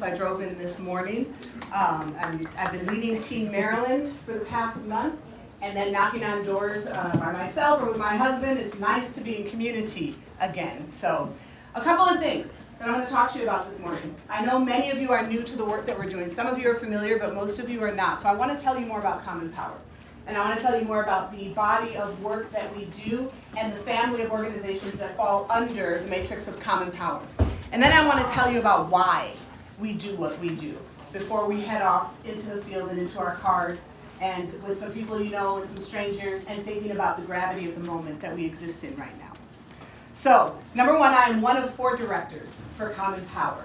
Maryland, so I drove in this morning. I've been leading Team Maryland for the past month, and then knocking on doors by myself or with my husband. It's nice to be in community again. So, a couple of things that I want to talk to you about this morning. I know many of you are new to the work that we're doing. Some of you are familiar, but most of you are not. So I want to tell you more about Common Power. And I want to tell you more about the body of work that we do and the family of organizations that fall under the matrix of Common Power. And then I want to tell you about why we do what we do before we head off into the field and into our cars and with some people you know and some strangers and thinking about the gravity of the moment that we exist in right now. So, number one, I am one of 4 directors for Common Power.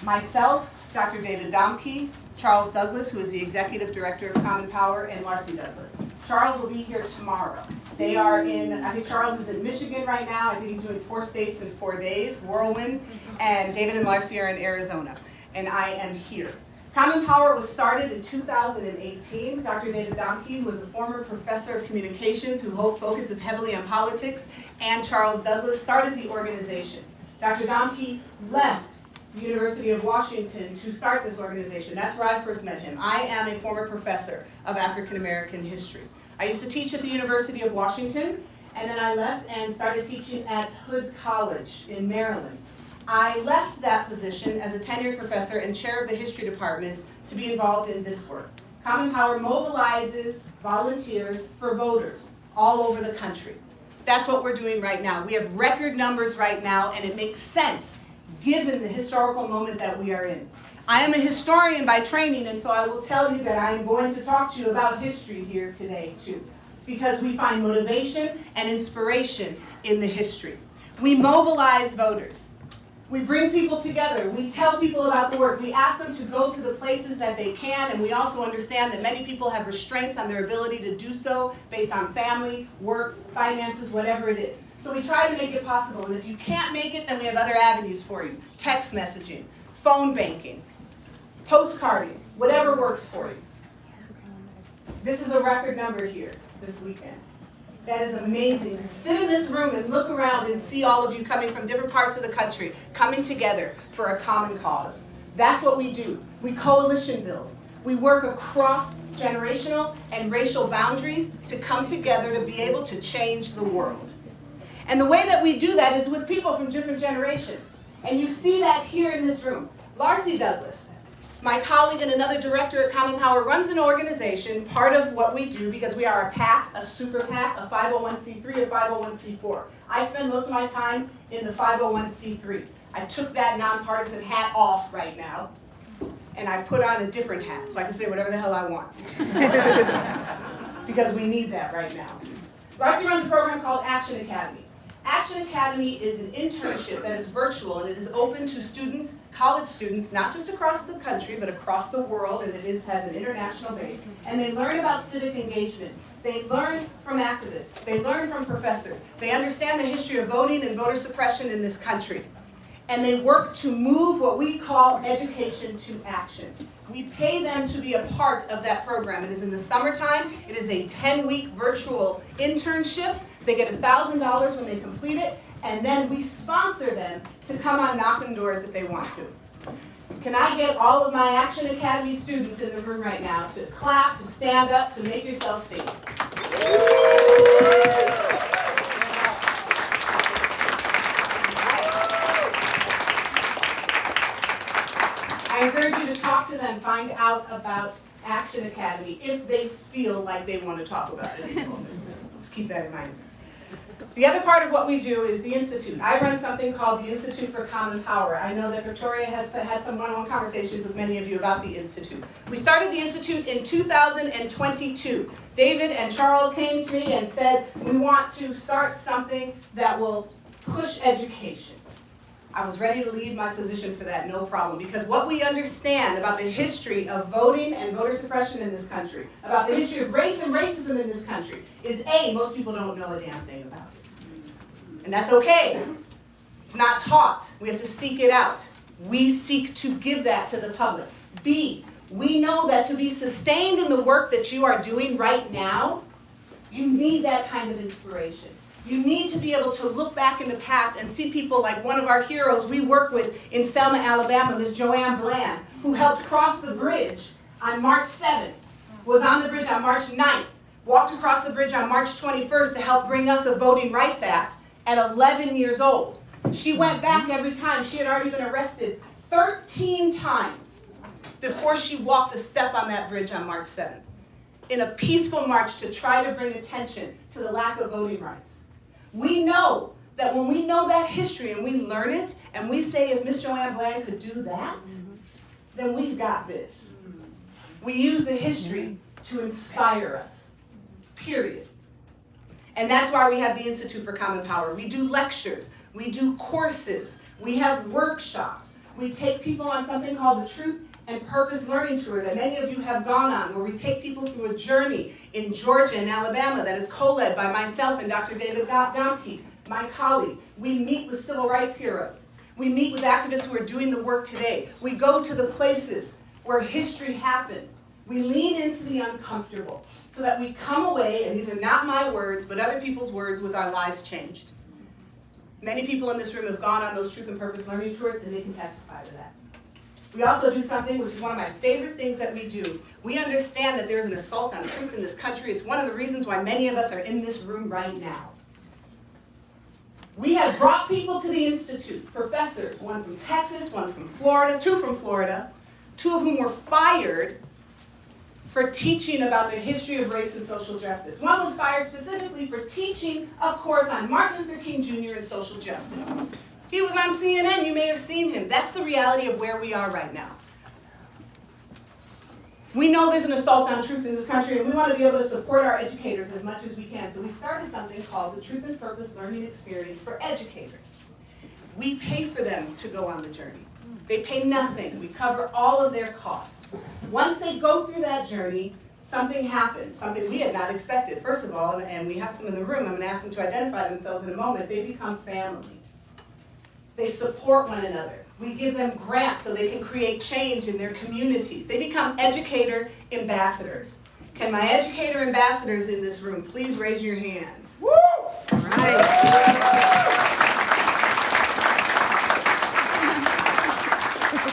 Myself, Dr. David Domke, Charles Douglas, who is the Executive Director of Common Power, and Marcy Douglas. Charles will be here tomorrow. They are I think Charles is in Michigan right now. I think he's doing 4 states in 4 days, whirlwind. And David and Marcy are in Arizona. And I am here. Common Power was started in 2018. Dr. David Domke, who is a former professor of communications who focuses heavily on politics, and Charles Douglas started the organization. Dr. Domke left the University of Washington to start this organization. That's where I first met him. I am a former professor of African American history. I used to teach at the University of Washington, and then I left and started teaching at Hood College in Maryland. I left that position as a tenured professor and chair of the history department to be involved in this work. Common Power mobilizes volunteers for voters all over the country. That's what we're doing right now. We have record numbers right now, and it makes sense given the historical moment that we are in. I am a historian by training, and so I will tell you that I am going to talk to you about history here today too, because we find motivation and inspiration in the history. We mobilize voters. We bring people together. We tell people about the work. We ask them to go to the places that they can, and we also understand that many people have restraints on their ability to do so based on family, work, finances, whatever it is. So we try to make it possible, and if you can't make it, then we have other avenues for you. Text messaging, phone banking, postcarding, whatever works for you. This is a record number here this weekend. That is amazing to sit in this room and look around and see all of you coming from different parts of the country, coming together for a common cause. That's what we do. We coalition build. We work across generational and racial boundaries to come together to be able to change the world. And the way that we do that is with people from different generations. And you see that here in this room. Marcy Douglas, my colleague and another director at Common Power, runs an organization, part of what we do, because we are a PAC, a super PAC, a 501c3, a 501c4. I spend most of my time in the 501c3. I took that nonpartisan hat off right now, and I put on a different hat, so I can say whatever the hell I want. Because we need that right now. Marcy runs a program called Action Academy. Action Academy is an internship that is virtual, and it is open to students, college students, not just across the country, but across the world, and has an international base. And they learn about civic engagement. They learn from activists. They learn from professors. They understand the history of voting and voter suppression in this country. And they work to move what we call education to action. We pay them to be a part of that program. It is in the summertime. It is a 10-week virtual internship. They get $1,000 when they complete it, and then we sponsor them to come on knocking doors if they want to. Can I get all of my Action Academy students in the room right now to clap, to stand up, to make yourself sing? I encourage you to talk to them, find out about Action Academy if they feel like they want to talk about it at this moment. Let's keep that in mind. The other part of what we do is the Institute. I run something called the Institute for Common Power. I know that Victoria has had some one-on-one conversations with many of you about the Institute. We started the Institute in 2022. David and Charles came to me and said, we want to start something that will push education. I was ready to leave my position for that, no problem, because what we understand about the history of voting and voter suppression in this country, about the history of race and racism in this country, is A, most people don't know a damn thing about it. And that's okay. It's not taught. We have to seek it out. We seek to give that to the public. B, we know that to be sustained in the work that you are doing right now, you need that kind of inspiration. You need to be able to look back in the past and see people like one of our heroes we work with in Selma, Alabama, Miss Joanne Bland, who helped cross the bridge on March 7th, was on the bridge on March 9th, walked across the bridge on March 21st to help bring us a Voting Rights Act at 11 years old. She went back every time. She had already been arrested 13 times before she walked a step on that bridge on March 7th, in a peaceful march to try to bring attention to the lack of voting rights. We know that when we know that history and we learn it, and we say if Miss Joanne Bland could do that, then we've got this. We use the history to inspire us, period. And that's why we have the Institute for Common Power. We do lectures, we do courses, we have workshops. We take people on something called the Truth and Purpose Learning Tour that many of you have gone on, where we take people through a journey in Georgia and Alabama that is co-led by myself and Dr. David Domke, my colleague. We meet with civil rights heroes. We meet with activists who are doing the work today. We go to the places where history happened. We lean into the uncomfortable so that we come away, and these are not my words, but other people's words, with our lives changed. Many people in this room have gone on those Truth and Purpose Learning Tours, and they can testify to that. We also do something which is one of my favorite things that we do. We understand that there's an assault on truth in this country. It's one of the reasons why many of us are in this room right now. We have brought people to the Institute, professors, one from Texas, one from Florida, two of whom were fired for teaching about the history of race and social justice. One was fired specifically for teaching a course on Martin Luther King Jr. and social justice. He was on CNN, you may have seen him. That's the reality of where we are right now. We know there's an assault on truth in this country, and we want to be able to support our educators as much as we can. So we started something called the Truth and Purpose Learning Experience for educators. We pay for them to go on the journey. They pay nothing. We cover all of their costs. Once they go through that journey, something happens, something we had not expected. First of all, and we have some in the room, I'm going to ask them to identify themselves in a moment, they become family. They support one another. We give them grants so they can create change in their communities. They become educator ambassadors. Can my educator ambassadors in this room please raise your hands? Woo! All right.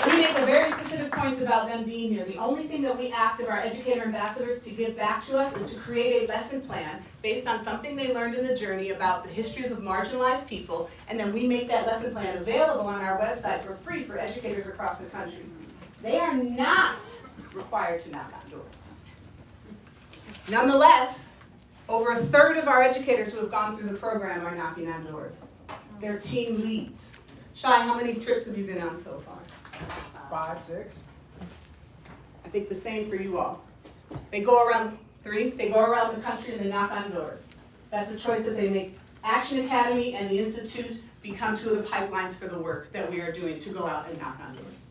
We make a very specific point about them being here. The only thing that we ask of our educator ambassadors to give back to us is to create a lesson plan based on something they learned in the journey about the histories of marginalized people, and then we make that lesson plan available on our website for free for educators across the country. They are not required to knock on doors. Nonetheless, over a third of our educators who have gone through the program are knocking on doors. They're team leads. Shai, how many trips have you been on so far? 5, 6. I think the same for you all. They go around 3, they go around the country and they knock on doors. That's a choice that they make. Action Academy and the Institute become two of the pipelines for the work that we are doing to go out and knock on doors.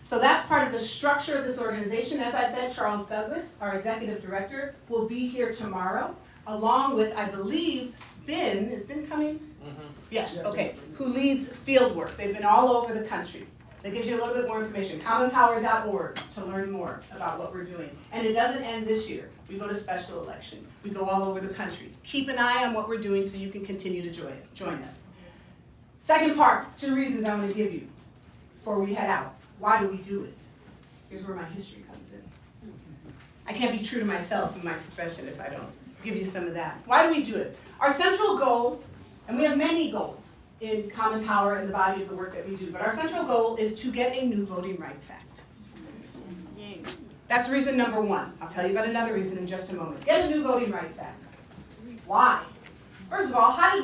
So that's part of the structure of this organization. As I said, Charles Douglas, our executive director, will be here tomorrow, along with, I believe, Ben. Is Ben coming? Mm-hmm. Yes, okay. Who leads field work. They've been all over the country. That gives you a little bit more information. commonpower.org to learn more about what we're doing. And it doesn't end this year. We go to special elections. We go all over the country. Keep an eye on what we're doing so you can continue to join us. Second part, 2 reasons I'm going to give you before we head out. Why do we do it? Here's where my history comes in. I can't be true to myself in my profession if I don't give you some of that. Why do we do it? Our central goal, and we have many goals in Common Power and the body of the work that we do, but our central goal is to get a new Voting Rights Act. That's reason number 1. I'll tell you about another reason in just a moment. Get a new Voting Rights Act. Why? First of all, why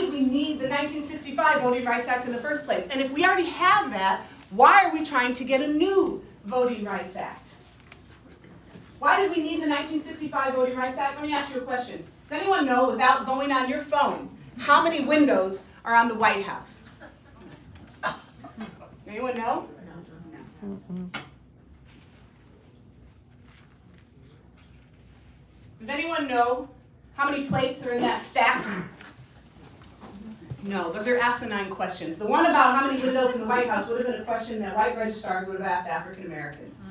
did we need the 1965 Voting Rights Act in the first place? And if we already have that, why are we trying to get a new Voting Rights Act? Why did we need the 1965 Voting Rights Act? Let me ask you a question. Does anyone know, without going on your phone, how many windows are on the White House? Anyone know? No. Does anyone know how many plates are in that stack? No, those are asinine questions. The one about how many windows in the White House would have been a question that white registrars would have asked African Americans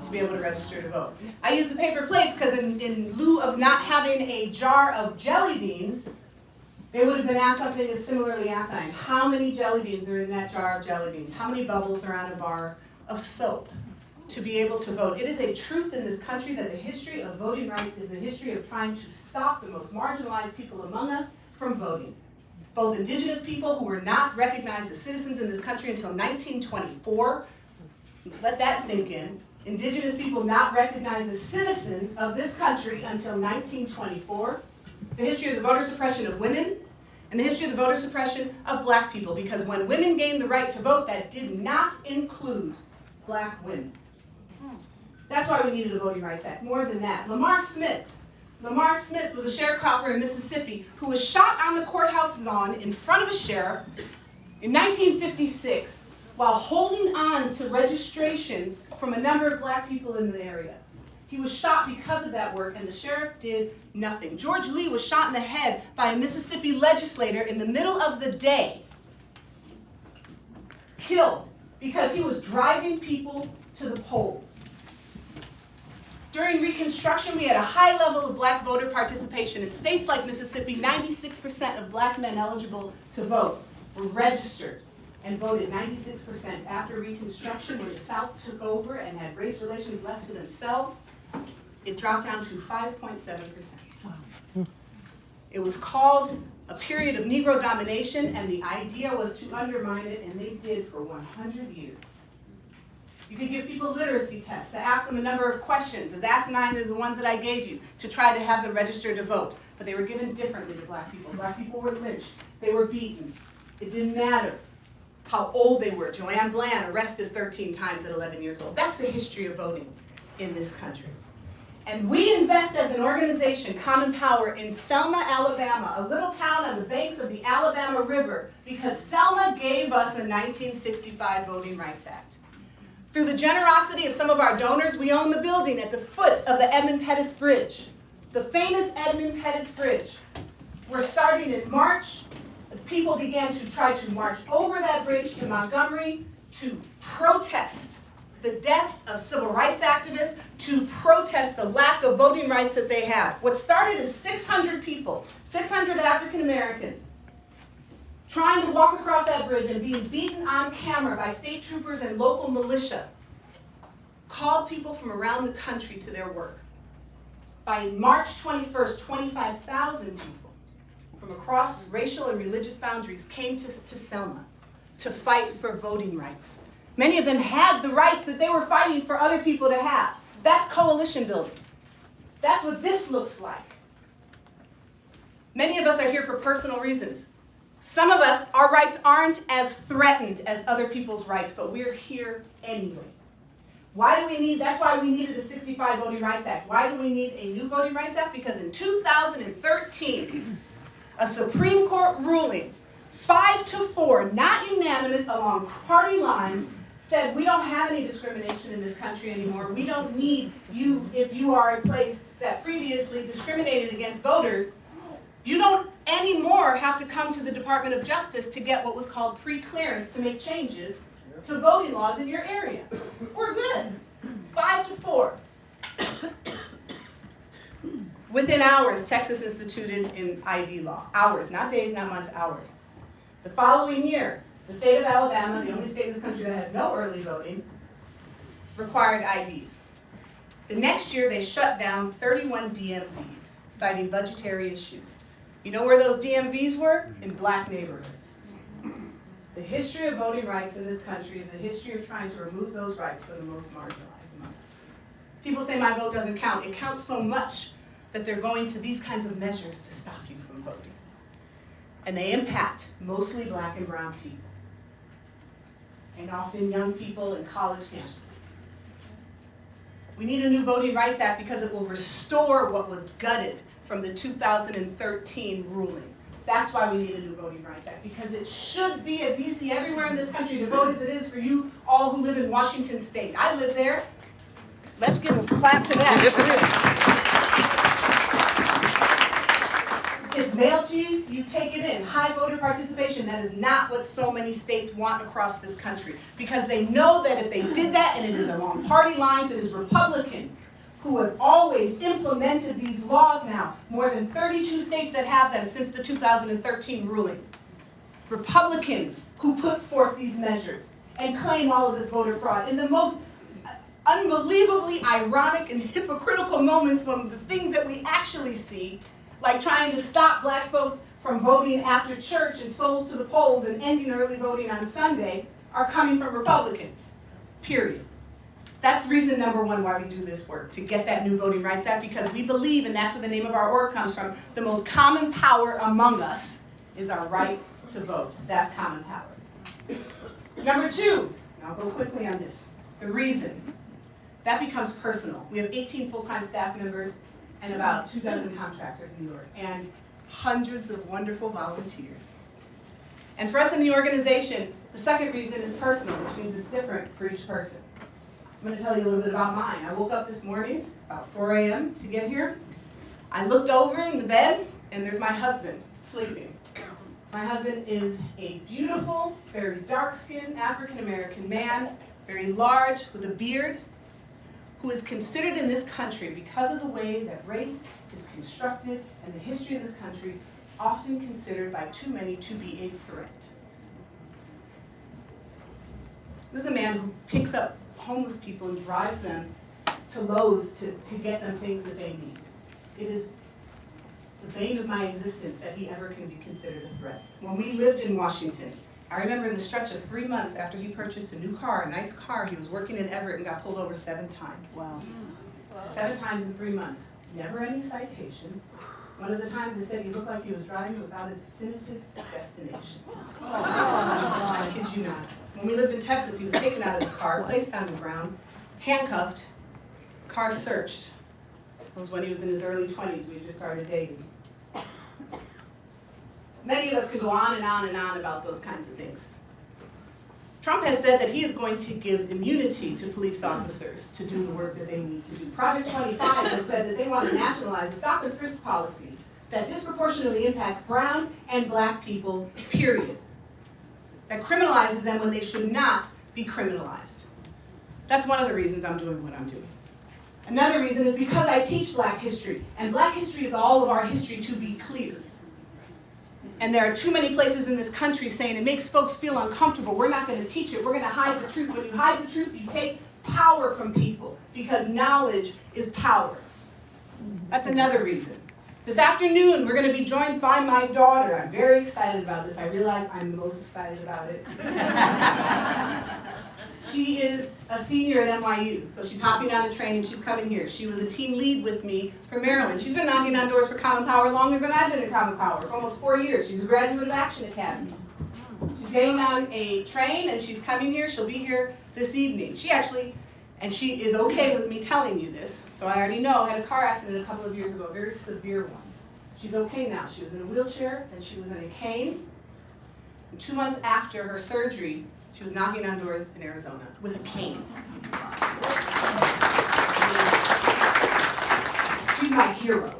to be able to register to vote. I use the paper plates because in lieu of not having a jar of jelly beans, They would have been asked something as similarly asinine. How many jelly beans are in that jar of jelly beans? How many bubbles are on a bar of soap to be able to vote? It is a truth in this country that the history of voting rights is a history of trying to stop the most marginalized people among us from voting. Both indigenous people who were not recognized as citizens in this country until 1924, let that sink in. Indigenous people not recognized as citizens of this country until 1924. The history of the voter suppression of women, and the history of the voter suppression of black people, because when women gained the right to vote, that did not include black women. That's why we needed a Voting Rights Act. More than that, Lamar Smith was a sharecropper in Mississippi who was shot on the courthouse lawn in front of a sheriff in 1956 while holding on to registrations from a number of black people in the area. He was shot because of that work, and the sheriff did nothing. George Lee was shot in the head by a Mississippi legislator in the middle of the day, killed because he was driving people to the polls. During Reconstruction, we had a high level of black voter participation. In states like Mississippi, 96% of black men eligible to vote were registered and voted. 96% after Reconstruction, when the South took over and had race relations left to themselves, it dropped down to 5.7%. It was called a period of Negro domination, and the idea was to undermine it, and they did for 100 years. You could give people literacy tests to ask them a number of questions, as asinine as the ones that I gave you, to try to have them register to vote. But they were given differently to black people. Black people were lynched. They were beaten. It didn't matter how old they were. Joanne Bland arrested 13 times at 11 years old. That's the history of voting in this country. And we invest as an organization, Common Power, in Selma, Alabama, a little town on the banks of the Alabama River, because Selma gave us a 1965 Voting Rights Act. Through the generosity of some of our donors, we own the building at the foot of the Edmund Pettus Bridge, the famous Edmund Pettus Bridge. We're starting in March. People began to try to march over that bridge to Montgomery to protest the deaths of civil rights activists, to protest the lack of voting rights that they had. What started as 600 people, 600 African Americans, trying to walk across that bridge and being beaten on camera by state troopers and local militia, called people from around the country to their work. By March 21st, 25,000 people from across racial and religious boundaries came to Selma to fight for voting rights. Many of them had the rights that they were fighting for other people to have. That's coalition building. That's what this looks like. Many of us are here for personal reasons. Some of us, our rights aren't as threatened as other people's rights, but we're here anyway. Why do we need, that's why we needed a 65 Voting Rights Act. Why do we need a new Voting Rights Act? Because in 2013, a Supreme Court ruling, 5-4, not unanimous along party lines, said we don't have any discrimination in this country anymore. We don't need you if you are a place that previously discriminated against voters. You don't anymore have to come to the Department of Justice to get what was called pre-clearance to make changes to voting laws in your area. We're good. 5-4. Within hours, Texas instituted an ID law. Hours, not days, not months, hours. The following year, the state of Alabama, the only state in this country that has no early voting, required IDs. The next year, they shut down 31 DMVs, citing budgetary issues. You know where those DMVs were? In black neighborhoods. The history of voting rights in this country is a history of trying to remove those rights for the most marginalized among us. People say my vote doesn't count. It counts so much that they're going to these kinds of measures to stop you from voting. And they impact mostly black and brown people, and often young people in college campuses. We need a new Voting Rights Act because it will restore what was gutted from the 2013 ruling. That's why we need a new Voting Rights Act, because it should be as easy everywhere in this country to vote as it is for you all who live in Washington State. I live there. Let's give a clap to that. Yes, it is. It's mailed to you, you take it in. High voter participation, that is not what so many states want across this country. Because they know that if they did that, and it is along party lines, it is Republicans who have always implemented these laws now, more than 32 states that have them since the 2013 ruling. Republicans who put forth these measures and claim all of this voter fraud in the most unbelievably ironic and hypocritical moments when the things that we actually see, like trying to stop black folks from voting after church and souls to the polls and ending early voting on Sunday, are coming from Republicans, period. That's reason number one why we do this work, to get that new Voting Rights Act, because we believe, and that's where the name of our org comes from, the most common power among us is our right to vote. That's common power. Number two, and I'll go quickly on this, the reason. That becomes personal. We have 18 full-time staff members and about 24 contractors in New York, and hundreds of wonderful volunteers. And for us in the organization, the second reason is personal, which means it's different for each person. I'm going to tell you a little bit about mine. I woke up this morning about 4 a.m. to get here. I looked over in the bed, and there's my husband sleeping. My husband is a beautiful, very dark-skinned African-American man, very large, with a beard, who is considered in this country, because of the way that race is constructed and the history of this country, often considered by too many to be a threat. This is a man who picks up homeless people and drives them to Lowe's to get them things that they need. It is the bane of my existence that he ever can be considered a threat. When we lived in Washington, I remember in the stretch of 3 months after he purchased a new car, a nice car, he was working in Everett and got pulled over 7 times. Wow. 7 times in 3 months. Never any citations. One of the times they said he looked like he was driving without a definitive destination. I kid you not. When we lived in Texas, he was taken out of his car, placed on the ground, handcuffed, car searched. It was when he was in his early 20s. We had just started dating. Many of us could go on and on and on about those kinds of things. Trump has said that he is going to give immunity to police officers to do the work that they need to do. Project 25 has said that they want to nationalize a stop and frisk policy that disproportionately impacts brown and black people, period. That criminalizes them when they should not be criminalized. That's one of the reasons I'm doing what I'm doing. Another reason is because I teach black history, and black history is all of our history, to be clear. And there are too many places in this country saying it makes folks feel uncomfortable. We're not going to teach it. We're going to hide the truth. When you hide the truth, you take power from people, because knowledge is power. That's another reason. This afternoon, we're going to be joined by my daughter. I'm very excited about this. I realize I'm the most excited about it. She is a senior at NYU, so she's hopping on a train and she's coming here. She was a team lead with me for Maryland. She's been knocking on doors for Common Power longer than I've been in Common Power, for almost 4 years. She's a graduate of Action Academy. She's getting on a train and she's coming here. She'll be here this evening. She is okay with me telling you this, so I already know, had a car accident a couple of years ago, a very severe one. She's okay now. She was in a wheelchair, then she was in a cane. And 2 months after her surgery, she was knocking on doors in Arizona with a cane. She's my hero.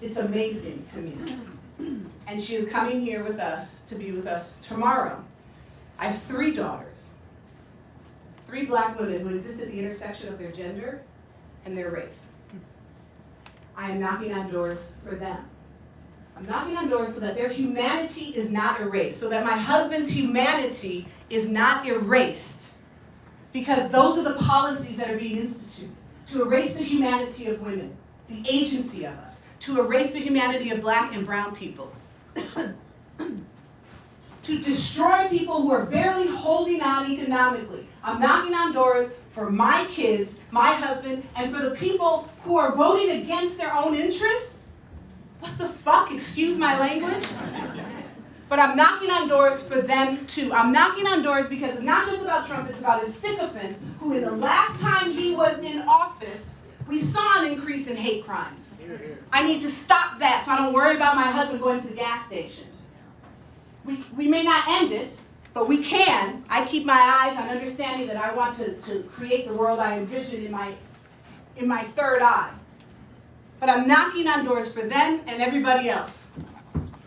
It's amazing to me. And she is coming here with us to be with us tomorrow. I have 3 daughters. 3 black women who exist at the intersection of their gender and their race. I am knocking on doors for them. I'm knocking on doors so that their humanity is not erased, so that my husband's humanity is not erased, because those are the policies that are being instituted to erase the humanity of women, the agency of us, to erase the humanity of black and brown people, to destroy people who are barely holding on economically. I'm knocking on doors for my kids, my husband, and for the people who are voting against their own interests. What the fuck? Excuse my language. But I'm knocking on doors for them too. I'm knocking on doors because it's not just about Trump, it's about his sycophants who, in the last time he was in office, we saw an increase in hate crimes. I need to stop that so I don't worry about my husband going to the gas station. We may not end it, but we can. I keep my eyes on understanding that I want to create the world I envision in my third eye. But I'm knocking on doors for them and everybody else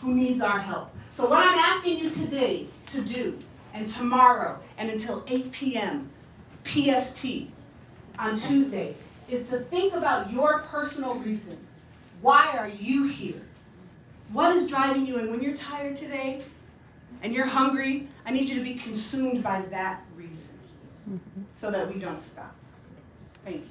who needs our help. So what I'm asking you today to do, and tomorrow, and until 8 p.m. PST on Tuesday, is to think about your personal reason. Why are you here? What is driving you? And when you're tired today and you're hungry, I need you to be consumed by that reason so that we don't stop. Thank you.